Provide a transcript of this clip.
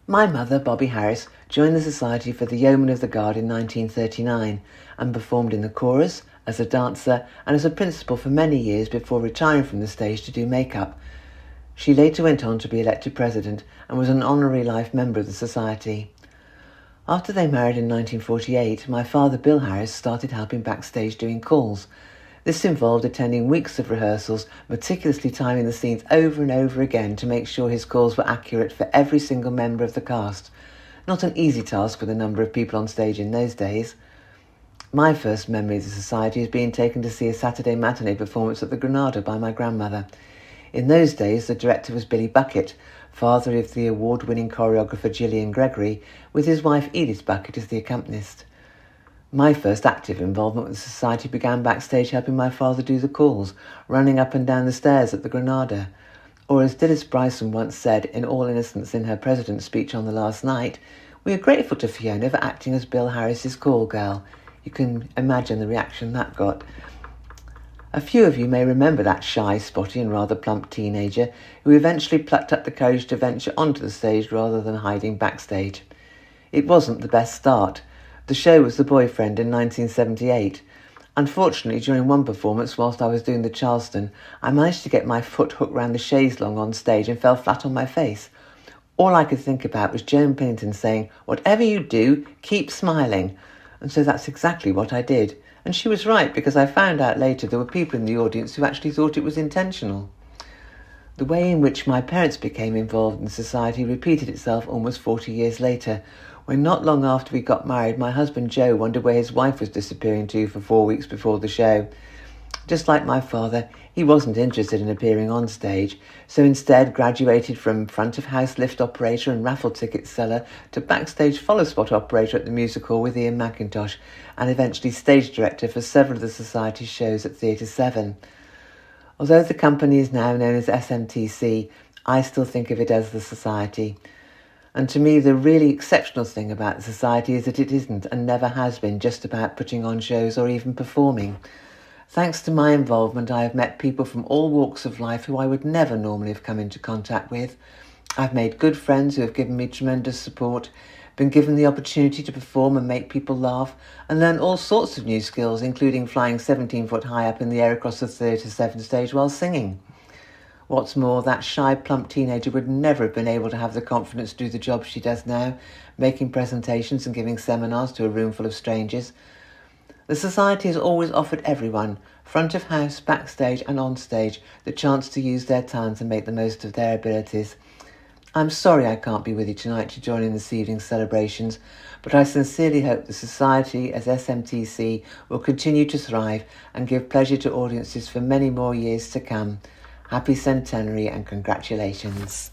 My mother, Bobby Harris, joined the Society for the Yeomen of the Guard in 1939 and performed in the chorus, as a dancer and as a principal for many years before retiring from the stage to do makeup. She later went on to be elected president and was an honorary life member of the Society. After they married in 1948, my father, Bill Harris, started helping backstage doing calls. This involved attending weeks of rehearsals, meticulously timing the scenes over and over again to make sure his calls were accurate for every single member of the cast. Not an easy task with the number of people on stage in those days. My first memory of the Society is being taken to see a Saturday matinee performance at the Granada by my grandmother. In those days, the director was Billy Buckett, father of the award-winning choreographer Gillian Gregory, with his wife Edith Buckett as the accompanist. My first active involvement with the Society began backstage helping my father do the calls, running up and down the stairs at the Granada. Or as Dilys Bryson once said in all innocence in her president's speech on the last night, "We are grateful to Fiona for acting as Bill Harris's call girl." You can imagine the reaction that got. A few of you may remember that shy, spotty and rather plump teenager who eventually plucked up the courage to venture onto the stage rather than hiding backstage. It wasn't the best start. The show was The Boyfriend in 1978. Unfortunately, during one performance whilst I was doing the Charleston, I managed to get my foot hooked round the chaise longue on stage and fell flat on my face. All I could think about was Joan Pennington saying, "Whatever you do, keep smiling." And so that's exactly what I did. And she was right, because I found out later there were people in the audience who actually thought it was intentional. The way in which my parents became involved in the Society repeated itself almost 40 years later, when not long after we got married, my husband Joe wondered where his wife was disappearing to for 4 weeks before the show. Just like my father, he wasn't interested in appearing on stage, so instead graduated from front-of-house lift operator and raffle ticket seller to backstage follow-spot operator at the music hall with Ian McIntosh, and eventually stage director for several of the Society's shows at Theatre 7. Although the company is now known as SMTC, I still think of it as the Society. And to me, the really exceptional thing about the Society is that it isn't and never has been just about putting on shows or even performing. Thanks to my involvement, I have met people from all walks of life who I would never normally have come into contact with. I've made good friends who have given me tremendous support, been given the opportunity to perform and make people laugh, and learn all sorts of new skills, including flying 17 foot high up in the air across the Theatre 7 stage while singing. What's more, that shy, plump teenager would never have been able to have the confidence to do the job she does now, making presentations and giving seminars to a room full of strangers. The Society has always offered everyone, front of house, backstage and on stage, the chance to use their talents and make the most of their abilities. I'm sorry I can't be with you tonight to join in this evening's celebrations, but I sincerely hope the Society as SMTC will continue to thrive and give pleasure to audiences for many more years to come. Happy centenary and congratulations.